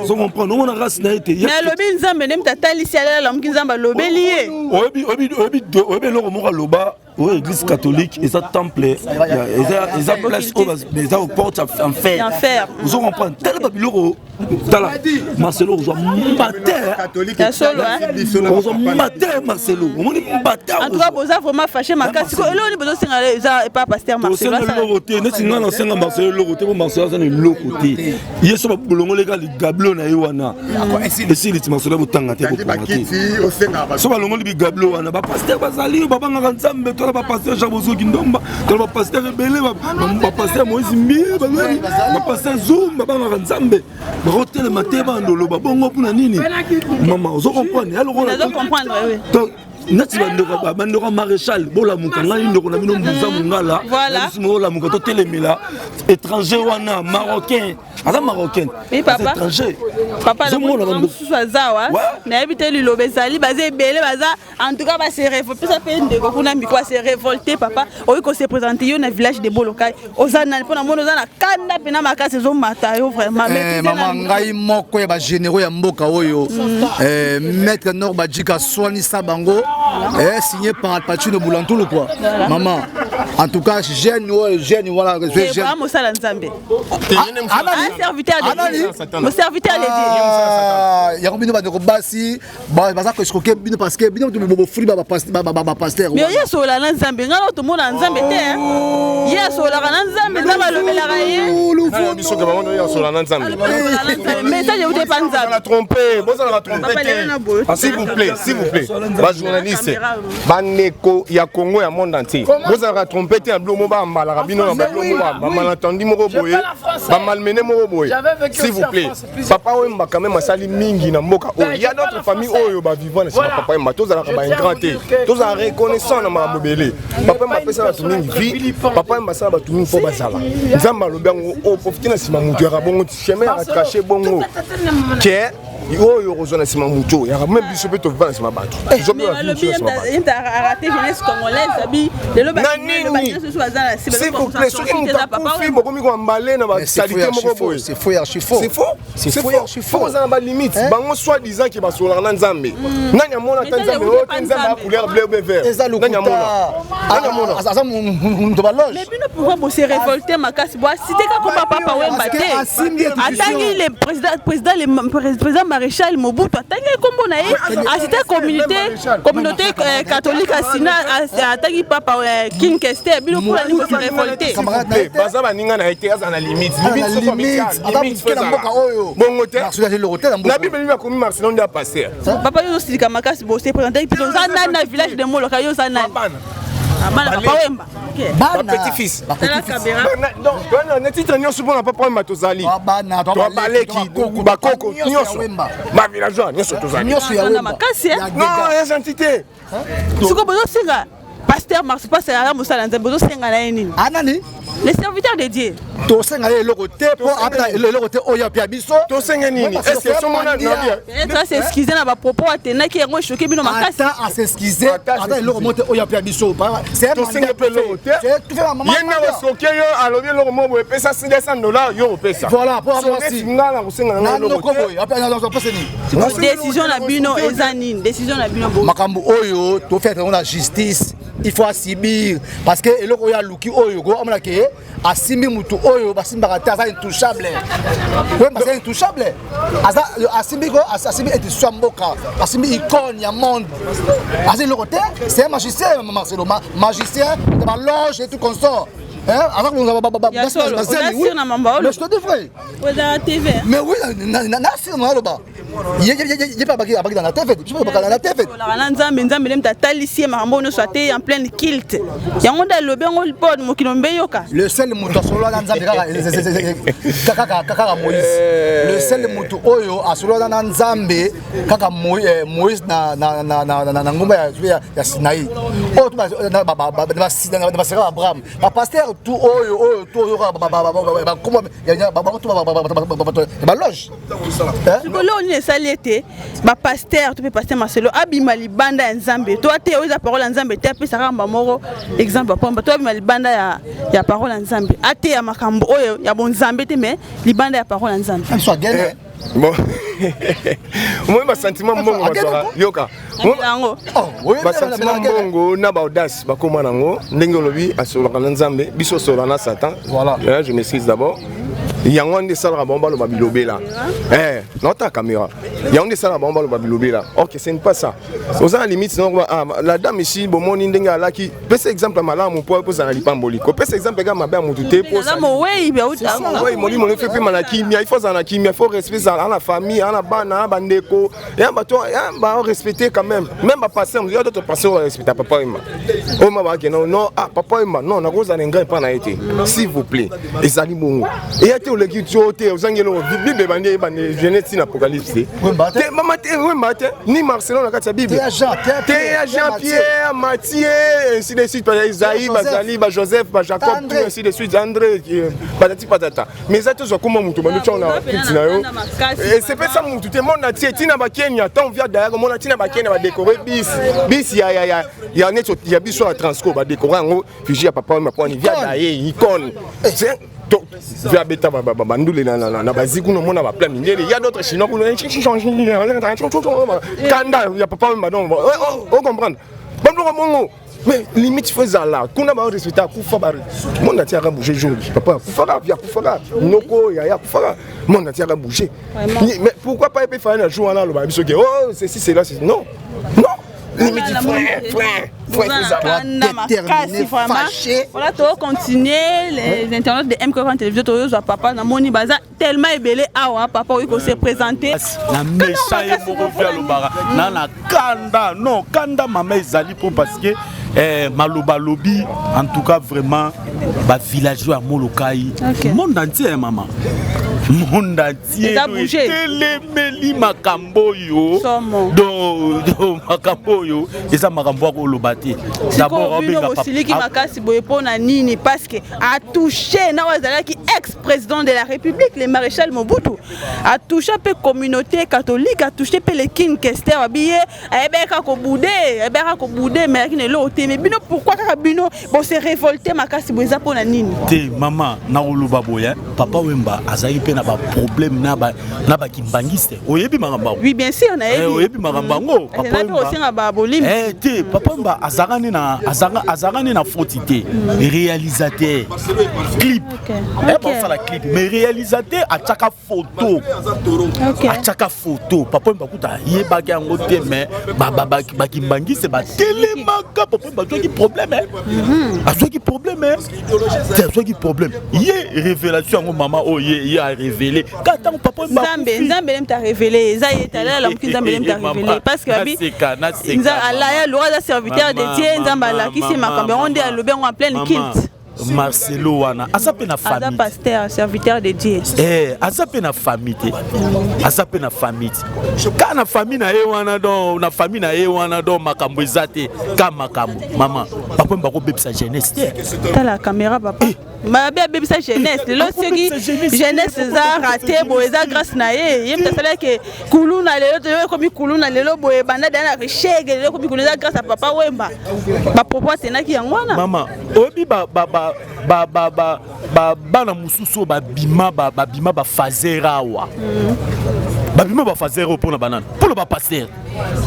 S5: so comprendre on a race na été
S9: mais lobi nzambe nem tatali siala la mki nzamba lobeli ye
S5: obi lo mo loba oui, église catholique, et ça temple, et ça place aux portes en fer. Vous en comprenez, tel babylore, Marcelo, vous en mater Marcelo, on est mater.
S9: En tout cas, vous avez vraiment fâché ma casse. Là, on est besoin de pas pasteur Marcelo.
S5: Marcelo, c'est le côté. Il y a ce boulot, les gars, les gablons, et Wana. Et si les Marcelo, vous t'engagez pour commenter. Ce boulot, les gablons, on a pas pasteur Bazali, Baba Nganzambe. Ba pasteur Jabozo Kindomba, ba pasteur Rebele, ba pasteur Moïse Mie, ba pasteur Zoum, ba Nzambe. Ba hotel mateba ndolo ba bongo puna nini? Maman, vous comprenez? Alors on
S9: doit comprendre, oui.
S5: Donc nati bandora maréchal bola mukanga ndoko na bino mbuza mungala.
S9: Voilà.
S5: Bola mukato telemela étranger wana marocain. Ada marocain.
S9: Oui papa.
S5: Étranger.
S9: Papa le monde zawa. Na habité li lobezali bazé belé baza en tout cas ba se révolter ça fait ndeko kuna miko se révolter papa. Oyi ko se présenter yo na village de Bolokai. Ozana pona mono za na kanda pena makase zo mata yo vraiment.
S11: Maman ngai moko ya ba généraux ya mboka oyo. Maître Nord Badjika Swani Sabango. Signé par Pachino Boulantoulou quoi. Maman, en tout cas, jeune voilà.
S9: C'est vraiment ça l'ensemble. Un serviteur de Dieu. Mon serviteur de Dieu.
S11: Il y a combien de basi, bah ça que je croquais bien parce que bien tu me beau free pasteur.
S9: Mais il y a sur la l'ensemble, ngalo tout monde ensemble te. Il y a sur la l'ensemble, ça va le melayer.
S4: Biso que maman il y a sur la l'ensemble.
S9: Mais ça je vous dépend ça.
S4: On a trompé, bon ça on a trompé. S'il vous plaît. Ba journaliste, ba neko ya Congo ya monde entier. Vous avez trompé te blo mo ba mbala rabino ba blo mo ba malentendu mo boye, ba malmené mo boye. S'il vous plaît. Papa Wemba quand même asali mingi na mboka. Il y a d'autres familles oyo ba vivant na papa Wemba. Tous ala ba ingranté. Tous ala reconnaissant na mabobele. Papa Wemba pesa ba tumingi vie. Papa Wemba sa ba tumingi fo bazala. Nzamba lobango o profiter na sima mutu ya bongo chemin à cracher bongo. Que oyo ozona sima mucho ya même biso pe to vendre sima bato
S9: mais le bien raté jeunesse congolaise abi le ba
S4: s'il vous plaît soki mutu bokomi ko emballer na ba qualité moko boye
S11: c'est faux archi faux
S4: c'est faux archi faux ça na ba limite bango soit disant que ba sola na nzambe nani amona nzambe o nzambe couleur bleu ou vert nani amona
S11: asa mutu ba loge
S9: mais bino pourquoi vous se révolter makasi bo cité ka ko papa wemba te atangi le président maréchal Mobutu atangi kombo na ye cité communauté catholique asina atangi papa King Kester bino pour ni se révolter
S4: baza baninga na été à la limite
S11: bongo te
S4: na bible ni akomi Marcelon de passer
S9: papa yo silika makasi bo se présenter plutôt na village de Moloka yo za nani Bana papa wemba.
S4: Bana petit-fils. Non, ne titre nyonso pour papa wemba tozali.
S11: Bana
S4: to baleki bakoko nyonso. Ma villageois nyonso tozali.
S11: Nyonso ya wemba.
S4: Non, les entités.
S9: Siko bozo singa pasteur Marx pasteur ala musala nzembe bozo singa na nini?
S11: Anani?
S9: Les serviteurs de Dieu.
S11: To senga le lokote pour ata le lokote oya pia biso.
S4: To senga nini? Est-ce que son mona bien?
S9: Peut-être s'excuser na ba propos atena ki ngo choqué bino makasi.
S11: Ata à s'excuser. Ata le lokote oya pia biso.
S4: C'est to senga pe lokote.
S11: Tu fais maman.
S4: Yena wa choqué yo alobi lo mo bo pesa $500 yo pesa.
S11: Voilà, pour avoir si.
S4: Ngala ko senga na lokote.
S9: Décision na bino ezanine, décision na bino bo.
S11: Makambo oyo to faire la justice. Il faut asibir parce que eloko ya luki oyo go amona ke asimbi mutu oyo basimba ta za intouchable. Ouais, parce que intouchable. Asa asimbi go asimbi et swamboka, asimbi icône ya monde. Asa le côté, c'est un magicien Marcelo, magicien de la loge et tout consort. Hein, avant nous avons
S9: mais je te dis vrai. TV.
S11: Mais oui, na sur là-bas. Il pas bagay dans la TV, tu peux pas dans la TV.
S9: La nzambe nzambe lemta talisie makambo no soité en pleine kilt. Yango da lobe ngol pod mo kinombe yoka.
S11: Le seul mutu solo na nzambe kaka Moïse. Le seul mutu oyo asolo na nzambe kaka Moïse na ngomba ya Sinaï. O tu ba sera Abraham. Ba pasteur tout oyo comment ba loge.
S9: Hein? Salete ba pasteur tu peux pasteur Marcelo abima libanda nzambe toi te oza parole nzambe te pe saramba moro exemple pamba toi abima libanda ya parole nzambe ate ya makambo oyo ya bon nzambe te mais libanda ya parole nzambe
S11: soit gagné
S4: bon moi ma sentiment mbongo bazara yoka ba sentiment mbongo na ba audace ba koma nango ndenge olobi asola kana nzambe biso sola na satan voilà je m'excuse d'abord yango nde sala bomba lo babilobe là non ta caméra yango nde sala bomba lo babilobe là OK ce n'est pas ça aux à limite non la dame ici bon moni ndenge alaki pese exemple malamu pour za lipamboli ko pese exemple ga mabe mutu te pour ça oui moni fait pe malaki il faut za na kimia il faut respecter ça la famille la bana bandeko ya bato ya ba respecter quand même ba passer il y a d'autres passer respecter papa Emma o ma ba ke non papa Emma non na ko za ngai pa na été s'il vous plaît ezali bongo et o le kitote ozangelo bible bande Genèse na Apocalypse te mama te mate ni Marcelon na kati bible te Jean-Pierre Matthieu ainsi de suite par Isaïe Bazali ba Joseph ba Jacob tout ainsi de suite André patati patata mais ça tout comme mutu ba lucha na kitina yo et c'est pas ça mutu te monde na tie tina ba Kenya tant via derrière mon tina ba Kenya ba décorer bis ya neto ya biso à transco ba décorer ngo fiji ya papa ma point via derrière icône via beta bandule na baziku no mona ba plein mindele il y a d'autres chinois qui changent kanda ya papa madon on comprendre bongo mais limite faisant là kuna ba respecter kufa ba monde tia ka bouger jour papa kufa noko ya kufa monde tia ka bouger mais pourquoi pas faire un jour là le ba biso que oh ceci c'est là non limite
S9: voilà, tu vas continuer les internautes de M40 télévision, tu vas papa, na moni baza tellement ébélé, ah papa, oui, qu'on s'est présenté.
S7: Na méchant et mon reflet le bara, na kanda, non, kanda maman ezali pour parce que Maloba lobby, en tout cas vraiment, bah villageois à Molokai, monde entier maman. Monde entier telemeli makambo yo do makambo yo eza makambo ko lobati d'abord
S9: obenga papa siliki makasi boye pona nini parce que a touché na wazala ki exprès président de la République, le maréchal Mobutu, a touché la communauté catholique, a touché les King Kester, mais bino pourquoi bino bon se révolter makasi boza pona nini
S7: te maman na oloba boya papa Wemba azali pe na ba problème na ba kimbangiste oyebi magamba
S9: oui bien sûr na yebi
S7: oyebi magamba ngo
S9: papa Wemba aussi na ba bolim
S7: te papa Wemba azagani na faute te réalisateur clip bon ça la clip mais réalisateur a chaka photo papa Wemba kuta yebaki yango te mais ba kimbangiste ba telemaka papa Wemba qui problème qui problème c'est qui problème y révélation maman oh y a révélé quand papa
S9: Nzambe t'a révélé ça y est là la Nzambe t'a révélé parce que abi Allah ya loi de serviteur de Dieu Nzamba la qui c'est makambe on dit à lobe en pleine kilt
S7: Marcelo wana azape na famille
S9: Aza pasteur serviteur de Dieu
S7: azape na famille ka na famille na ye wana don makambo ezate ka makambo maman papa mbako bebisa jeunesse
S9: ta la caméra papa ma bebisa jeunesse le soki jeunesse za raté bo eza grâce na ye yem ta sala ke kuluna lelo komi kuluna lelo boye banda dana richege lelo komi kuluna grâce à papa Wemba ba propos tenaki yangwana
S7: maman obi bana mususu babima bafazera awa babima bafazera mpona banana mpona bapasteur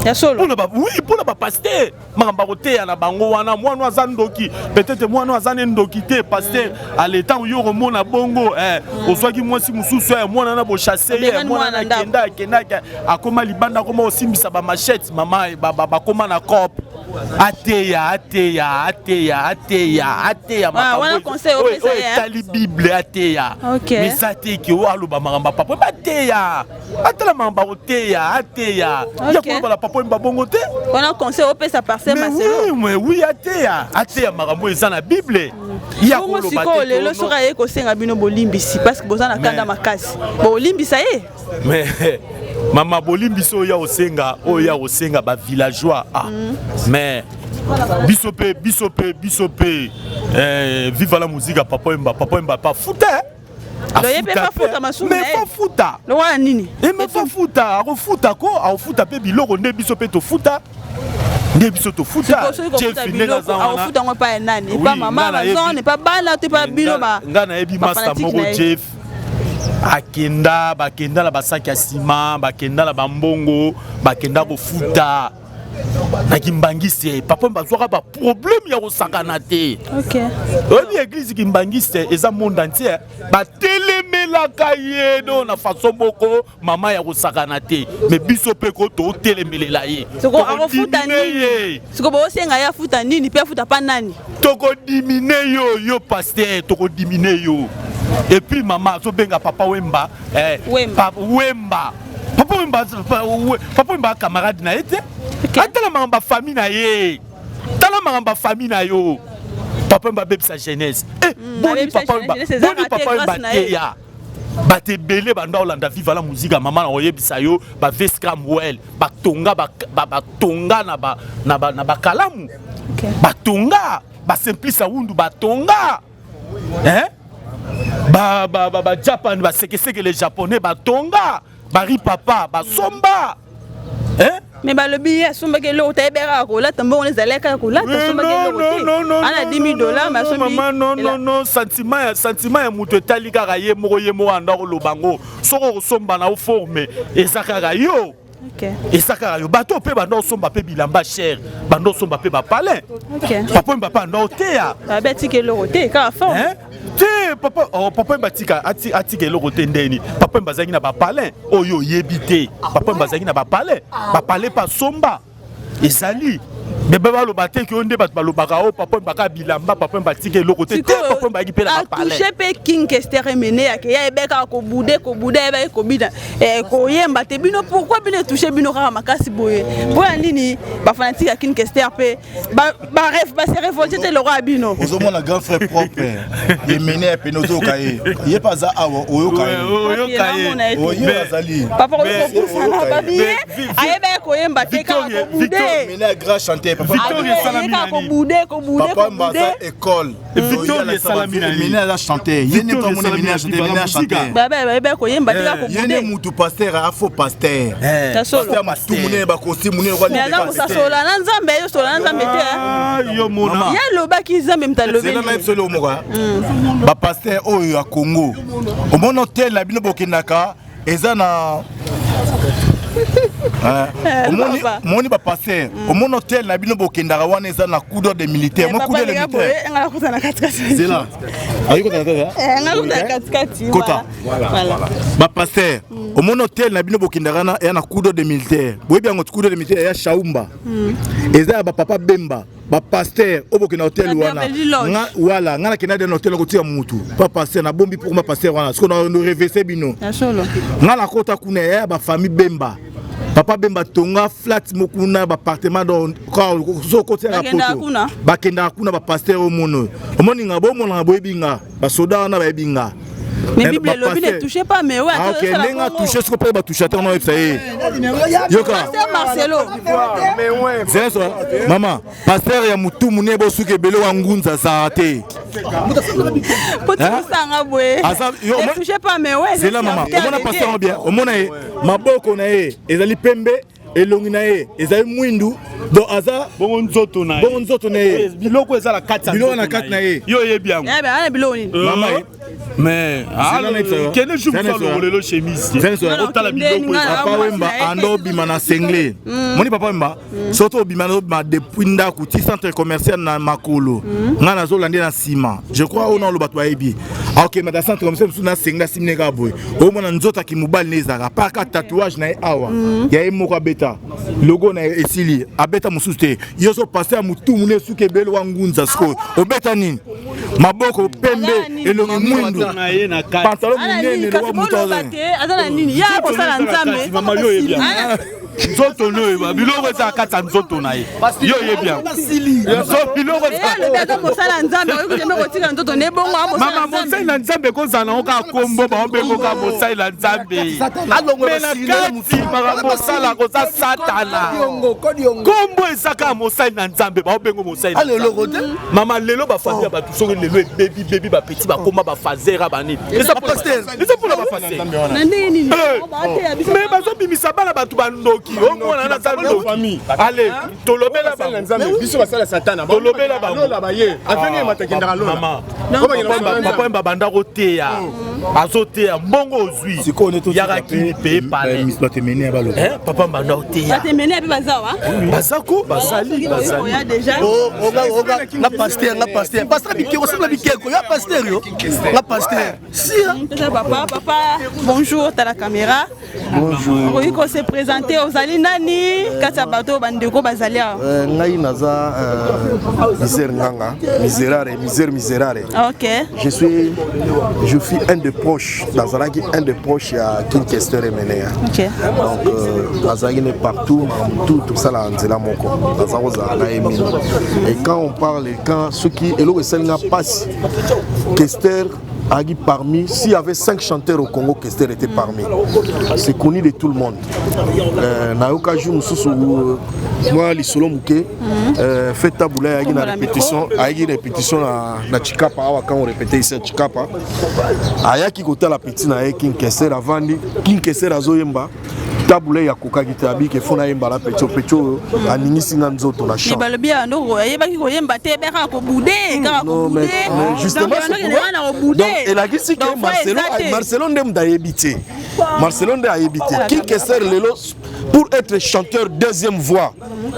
S9: ya solo
S7: mpona bapasteur makambo koteya na bango wana mwana aza ndoki peut-être mwana aza ne ndoki te pasteur à l'état où yo komona bongo ozwaki mwasi mususu mwana na bochasse ye mwana na kenda akoma libanda akoma osimbisa bamachete mama bakoma na cope ateya
S9: wana conseil au pesa ya
S7: tali bible ateya mais ça te ki o aloba magamba papa bateya atala magamba oteya ya ko la papa mbabongo te
S9: wana conseil au pesa parcelle Marcelo
S7: oui ateya magambo eza na bible ya ko lo
S9: bateko lelo soka ye ko senga bino bolimbisi parce que bozana kanda makasi bolimbisa ye
S7: mais mama bolimbiso oya osenga ba villageois mais biso pe vive la musique papa Wemba pas fouta
S9: mais pas
S7: futa
S9: lo wana nini
S7: mais pas futa akofuta ko akofuta pe biloko nde biso pe to futa nde biso to futa
S9: chef finela za wana akofuta ngo pa nani pas maman maison ne pas bana te pas bilo ba
S7: ngana ebi master moko chef bakenda la basaki ya sima bakenda la bambongo bakenda kofuta na kimbangiste papa bazwaka ba problème ya kosakana te oyebi église kimbangiste eza monde entier batelemelaka ye do na façon moko mama ya kosakana te mais biso mpe ko totelemelela ye
S9: siko bosenga ya futa nini mpe afuta pa nani
S7: tokodimine yo pasteur tokodimine yo et puis maman azobenga papa Wemba papa Wemba camarade na ye te atala magamba famille na ye tala magamba famille na yo papa Wemba bebisa jeunesse boni papa Wemba teya bate belé banda olanda viva la musique maman na oyebisa yo ba Vescram well batonga na bakalamu batonga ba simplice wundu batonga Japan ba sekeseke les japonais batonga bari papa basomba
S9: mais ba le billet somba ke lo ta ebera ko la tambo on les aleka ko la somba ke lo ana $10,000 ma sombi
S7: non sentiment ya muto talika ka ye moko anda ko lobango soko somba na forme ezaka yo esaka yo bato pe bando somba pe bilamba cher bando somba pe ba palais papa mbapa ndo teya
S9: beti ke lo te ka forme
S7: te papa mbatika atika eloko te ndeni papa mbazangi na bapalin oyo yebite papa mbazangi na bapalin pa somba ezali bebe baloba te ki onde bato balobaka o papa mbaka bilamba papa mbatika eloko te papa mbaki pe na bapalin
S9: touche pe King Kester mene ya ke ya ebeka ko bude eba ko bida ko yemba te bino pourquoi bino toucher bino ka makasi boye boya nini ba fanatique ya King Kester pe ba se révolter te le roi bino
S12: ozomona grand frère propre ye mene pe nozo kaye ye pas za awo oyo kaye oyo azali
S9: papa ko sana ba bien ayeba ko yemba te ka ko bude
S12: mene grand chanter Papa Mbaza école.
S7: Victor Salamina.
S12: Mine a chanté. Yene to mon mine a chanté. Yene mutu pasteur a faux pasteur. Pasteur ma tout mone ba costume mone ko.
S9: Mais alors ça sola na nzambe yo sola na nzambe te.
S7: Yo mona.
S9: Ya loba ki nzambe mtalobe.
S12: C'est là même solo moka. Ba pasteur oyo ya Congo. Au mon hôtel la bino bokinaka ezana moni ba passer au mon hôtel na bino bokendaka wana eza na coudeur de militaire mo coudeur de militaire
S9: ngala kutana katikati
S12: c'est là ayi kotana
S9: katikati
S12: kota voilà ba passer au mon hôtel na bino bokendaka na ya na coudeur de militaire boyebi yango coudeur de militaire ya Shaumba eza ba papa Bemba ba pasteur obokena hôtel wana nga wala nga na kena de hôtel ko tia mutu pa pasteur na bombi pour ma pasteur wana ce qu'on a réveillé bino nga na kota kuna ya ba famille Bemba papa Bemba tonga flat mokuna ba appartement dans so côté la poto ba kenda kuna ba pasteur o mono omoni nga bo mona boyebinga ba soda na ba yebinga.
S9: Mais Bible lobby ne touchez pas mais ouais.
S12: OK, nenga toucher ce qu'on peut ba toucher on ça y est. Yoka.
S9: Pasteur Marcelo.
S12: Mais ouais. C'est ça. Maman, pasteur ya mutu mune bo suke belo wa ngunza za te.
S9: Potisanga boye. Ne touchez pas mais ouais.
S12: C'est là maman. On a pasteur bien. On mona maboko na ye ezali pembe elongi na ye ezali mwindu do aza
S7: bongo nzoto na ye biloko ezala kati
S12: na ye
S7: yo yebi yango
S9: ana biloko nini
S12: mama
S7: mais kene jour fa lolelo chemise otala biloko
S12: papa Wemba ando bima na sengle moni papa Wemba surtout bima na depuis ndaku ti centre commercial na makolo nga na zolande na sima je crois on lo bato yebi OK mais dans centre commercial na sengle simne ka boy o mona nzota ki mobile nezaka paka tatouage na awa ya moko beta logo na esili abeta mususte yoso passer a mutu mune suke belo wangunza sko obeta nini maboko pembe elongi mwindu pantalon munene lo wa mutaza
S9: azana nini ya kosala nzambe
S7: mama yo yebi nzoto no ba biloko eza kata nzoto na ye yo yebi so biloko
S9: eza kosala nzambe oyo kujembe kotika nzoto ne bongo
S7: mama mosai na nzambe kozana oka kombo ba obengo ka mosai na nzambe mena kati makambo osala koza satana kombo ezaka mosai na nzambe ba obengo mosai na nzambe mama lelo bafamia bato soki lelo ebebi bapeti bakoma bafazera banini eza mpona bafazera mais bazobimisa bana bato bandoki omona na ndoki ale tolobela
S12: biso basala satana
S7: tolobela
S12: baye aveni matakendaka lola
S7: papa Wemba banda koteya azoteya mbongo ozwi yaka kini pe pale papa banda koteya bazako basali
S11: na pasteur bikeko sabla bikeko ya pasteur yo na pasteur si
S9: papa bonjour ta la caméra bonjour oui qu'on s'est présenté aux alinani kata bato bandeko bazalia
S13: ngai naza misère nganga misérare
S9: OK
S13: je suis un des proches d'Azalaki, un des proches à King Kester et Menea.
S9: OK
S13: donc Azalaki est partout tout ça là nzela moko et quand on parle quand ceux qui elo esenga passe Kester Agi parmi, s'il y avait 5 chanteurs au Congo, Kester était parmi. C'est connu de tout le monde. Naoka Jou moi, les solo mouké, fait taboula, il y a une répétition na Chikapa, quand on répétait ici à Chikapa. Aya qui côté la petite na King Kester avant King Kester azoyemba. Taboulé ya koka gitabi ke fona yemba la pecho aningisi na nzoto na chant.
S9: Ibalo bia ndoko yeba ki koyemba te beka ko bouder ka ko bouder.
S13: Justement donc et la gisi que Marcelo ndem da yebité. Marcelo ndem a yebité. Qui Kester lelo pour être chanteur deuxième voix.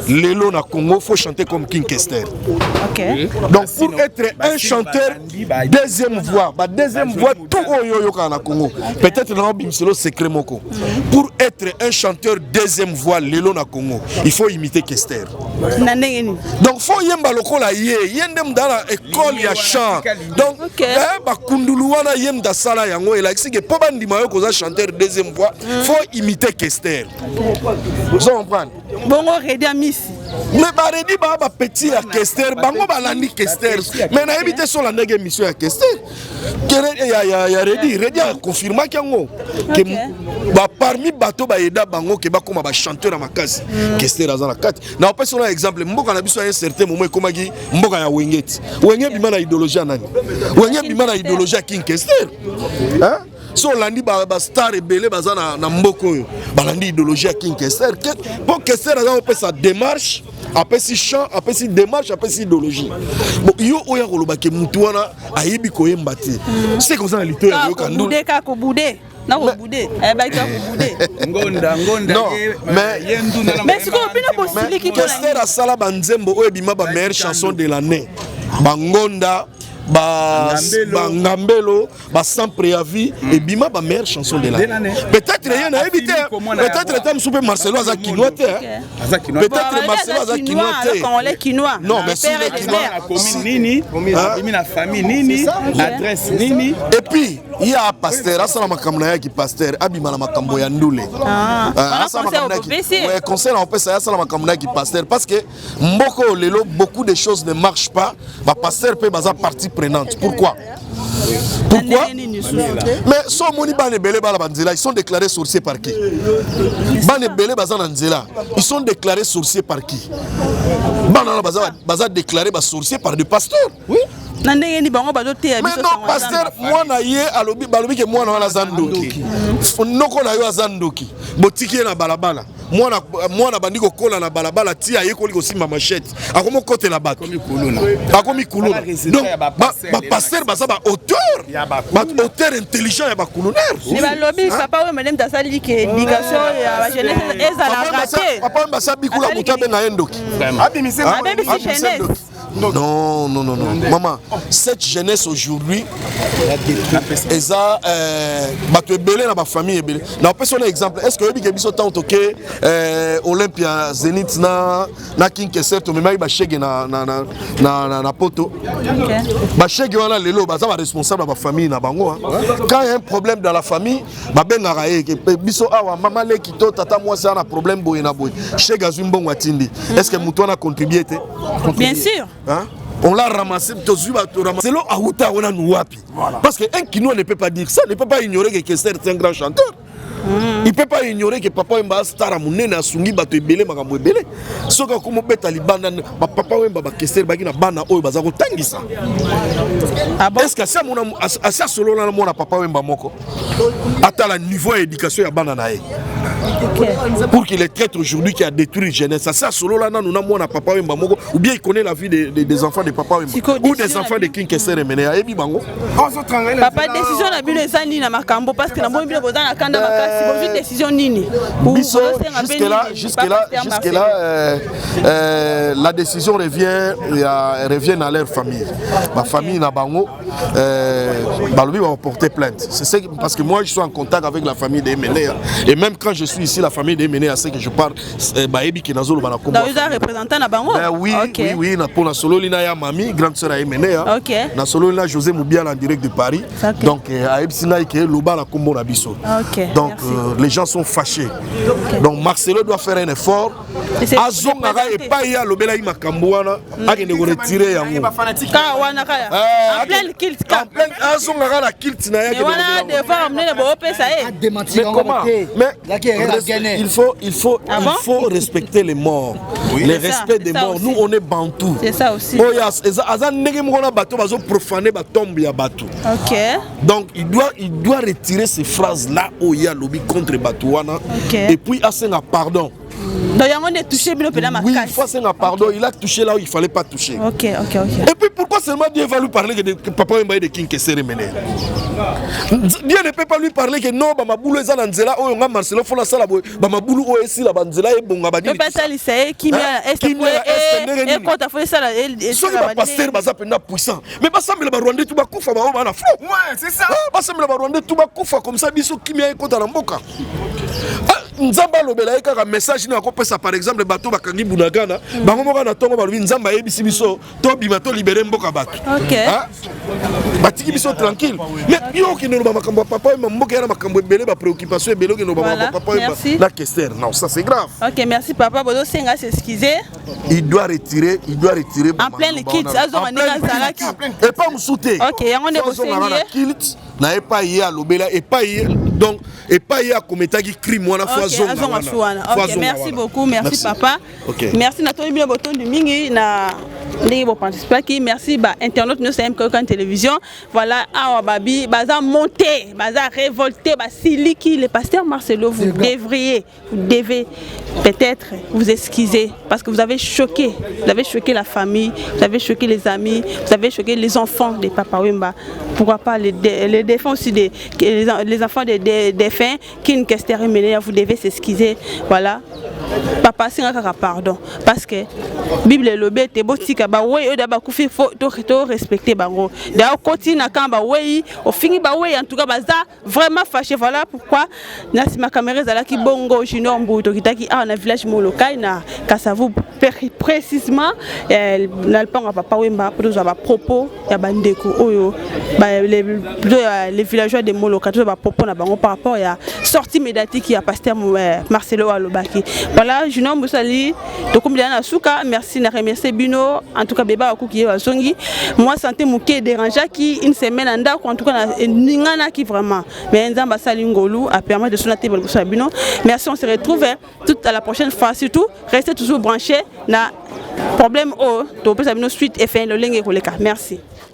S13: Lelo na Congo faut chanter comme King Kester.
S9: OK.
S13: Donc pour être un chanteur deuxième voix, deuxième voix tout oyo na Congo. Peut-être na bimselo secret moko. Pour être un chanteur deuxième voix lelo na Congo, il faut imiter Kester. Donc faut yemba lokola yendem dans la école ya chant. Donc ba kundulu wana yemda sala yango ela exige po bandima yo koza chanteur deuxième voix, faut imiter Kester. Vous comprenez?
S9: Bongo Redia Miss.
S5: mais baredi ba petit ya Kester bango balandi Kester mais na éviter sur la ndenge émission ya Kester ya Redi a confirmé que parmi bateau ba eda bango ke ba koma ba chanteur na makasi Kester azana kati na opé sur un exemple mboka na biso à un certain moment komaki mboka ya Wengeti bima na idéologie nani bima na idéologie King Kester hein so landi ba star ebele baza na mboko oyo balandi idéologie King Kester pour Kester aza opé sa démarche après si chant après si démarche après si idéologie bon yo oya koloba ke mutu wana ayibi koyemba te c'est comme ça na lito ya yo kandu
S9: ka ko bude na ko bude ba ka ko bude
S7: ngonda
S5: non mais
S9: c'est quoi bino possible ki
S5: Kester asala banzembo oyo bima ba meilleure chanson de l'année bangonda Ngambelo, sans préavis, et Bima, ma meilleure chanson de l'année. Peut-être rien à éviter. Peut-être que Soupe Marcelo a quinoa. Peut-être Marcelo a quinoa. Non, mais si le quinoa.
S7: La famille Nini, l'adresse Nini.
S5: Et puis, il y a un pasteur, Asala Makamnaya qui pasteur, Abima Makambo Yandoule. Conseil en paix, Asala Makamnaya qui pasteur. Parce que Mboko Lelo, beaucoup de choses ne marchent pas. Ma pasteur peut baser partie prenante. Pourquoi? Mais son moni bane belé bala banzela, ils sont déclarés sorciers par qui? Bane belé bazan banzela, ils sont déclarés sorciers par qui? Bana bazan déclaré sorciers par des pasteurs. Oui. Mais non, pasteur, moi na yé alobi balobi ke moi na zandoki. Noko na yo zandoki. Botiki na balabala. Moi na bandiko kola na balabala ti aye ko simba machette. Akomo côté la bato. Akomi kuluna. Donc ba pasteur baza ba auteur. Ba auteur intelligent ya ba kuluner.
S9: Ni balobi papa we madame tasali ke éducation ya jeunesse ezala raté.
S5: Papa mbasa bikula mutabe na endoki.
S9: Abimise jeunesse.
S5: Non. Maman, cette jeunesse aujourd'hui, eza bato ebele na ba famille ebele. Na opé un exemple, est-ce que biso biso tant que Olympia Zenith na King Kester to memai ba shege na poto. Ba shege wana lelo baza ba responsable de ba famille na bango. Quand il y a un problème dans la famille, ba bengara ke biso awa mama le kito tata moi ça na problème boye na boye. Shege azumbongo atindi. Est-ce que muto na contribuer?
S9: Bien sûr.
S5: Hein? On l'a ramassé, c'est là à Outa, on a nous wapi. Parce qu'un Kinois ne peut pas dire ça, ne peut pas ignorer que Kester est un grand chanteur. Il ne peut pas ignorer que papa Wemba star a mouné na sungi bato ebele makambo ebele. Soka comme beta libanda papa Wemba ba Kester bagi na bana oyo bazako tangisa. Est-ce que ça mon asa solo na mon papa Wemba moko? Ata la niveau éducation ya bana na ye. Pour qu'il est traître aujourd'hui qui a détruit jeunesse. Ça solo là nous na mon papa Wemba moko ou bien il connaît la vie des enfants de papa Wemba ou des enfants de King Kester mené à ebi bango.
S9: Papa décision na bino ezani na makambo parce que na mo bino bozana kanda makasi. C'est une décision nini?
S5: Jusque là, la décision revient à leur famille. Ma famille n'a pas Balobi va porter plainte. C'est parce que moi je suis en contact avec la famille des Ménéa. Et même quand je suis ici, la famille des Ménéa sait que je parle. Baebi Kenazolo Banakombo.
S9: Vous êtes représentant na bango?
S5: Oui, pour la solo lina ya mami, grande sœur à Ménéa. Na solo lina José Moubiala en direct de Paris. Donc à Ebsina ke Loba la Kombo na biso. Donc les gens sont fâchés. Donc Marcelo doit faire un effort. Azonga et pas ya lobela imakambouana akende ko retirer yango.
S9: Ka wana kaya. En plein kilt ka.
S5: Azonga la kilt na ya.
S9: Wana devant amener bo pesa e.
S5: Mais comment? Mais il faut respecter les morts. Le respect des morts. Nous on est bantou.
S9: C'est ça aussi.
S5: Oya azan ndenge mona bato bazo profaner ba tombe ya bato.
S9: OK.
S5: Donc il doit retirer ces phrases là oya lobi contre Batouana. Et puis Asenga pardon.
S9: Donc il a touché bien la
S5: oui, il faut Asenga pardon, il a touché là où il fallait pas toucher.
S9: OK.
S5: Et puis pourquoi seulement Dieu va lui parler de papa Wemba de King Kester mené? Dieu ne peut pas lui parler que non ba mabulu eza na nzela oyo nga Marcelo fona sala boy ba mabulu oyo esi la banzela e bonga ba
S9: dili. Peut pas lycée qui et quand tu fait ça là
S5: so ba pasteur baza pena puissant. Mais ba sambela ba Rwanda tout ba kufa ba na flou. Ouais, c'est ça. Ba sambela ba Rwanda tout ba kufa comme ça biso kimia e kota na mboka. nzamba lobela kaka message na kopesa par exemple bato bakangi bunagana bango moka na tongo balobi nzamba yebisi biso to bima to libérer mboka bato batiki biso tranquille mais yo ki no ba makambo papa mboka yana makambo ebele ba préoccupation ebele ki no ba papa la Kester non ça c'est grave.
S9: OK, merci papa bodo senga s'excuser.
S5: Il doit retirer
S9: en plein liquide azo manika zalaki
S5: et pas me souter.
S9: OK, yango ne bosengi
S5: na pas hier lobela et pas hier donc et pas hier kometaki crime wana foison.
S9: OK, merci beaucoup, merci papa. Merci na toi bien boton du mingi na ndenge bo participer ki merci ba internaute no CM Kokan télévision. Voilà awa babi baza monter, baza révolter, ba siliki le pasteur Marcelo vous devez peut-être vous excuser parce que vous avez choqué la famille, vous avez choqué les amis, vous avez choqué les enfants de Papa Wemba. Pourquoi pas les défunts aussi les enfants des défunts qui ne Kester Meléa, vous devez s'excuser. Voilà. Papa singaka pardon parce que Bible lobé te botika ba wey o da ba kufi to respecter bango. Da continue na kamba wey au fini ba wey en tout cas baza vraiment fâché. Voilà pourquoi na si ma caméra zala ki bongo junior mbuto kitaki na village molokai na Kasavu précisément na le panga Papa Wemba pour ba propos ya bandeko oyo ba les villageois de Molokai to ba propos na bango par rapport ya sortie médiatique ya pasteur Marcelo Alobaki. Voilà, Junior Moussali, Tokumbiana Souka, merci na remercier Bino, en tout cas Beba Akuki Wasongi. Moi santé mouké dérangea qui une semaine en dehors en tout cas ningana qui vraiment. Mais Nzamba Salingolu a permis de sonater Bino. Merci, on se retrouve toute à la prochaine fois surtout restez toujours branchés na problème au to peut suite et fin le lingue koleka. Merci.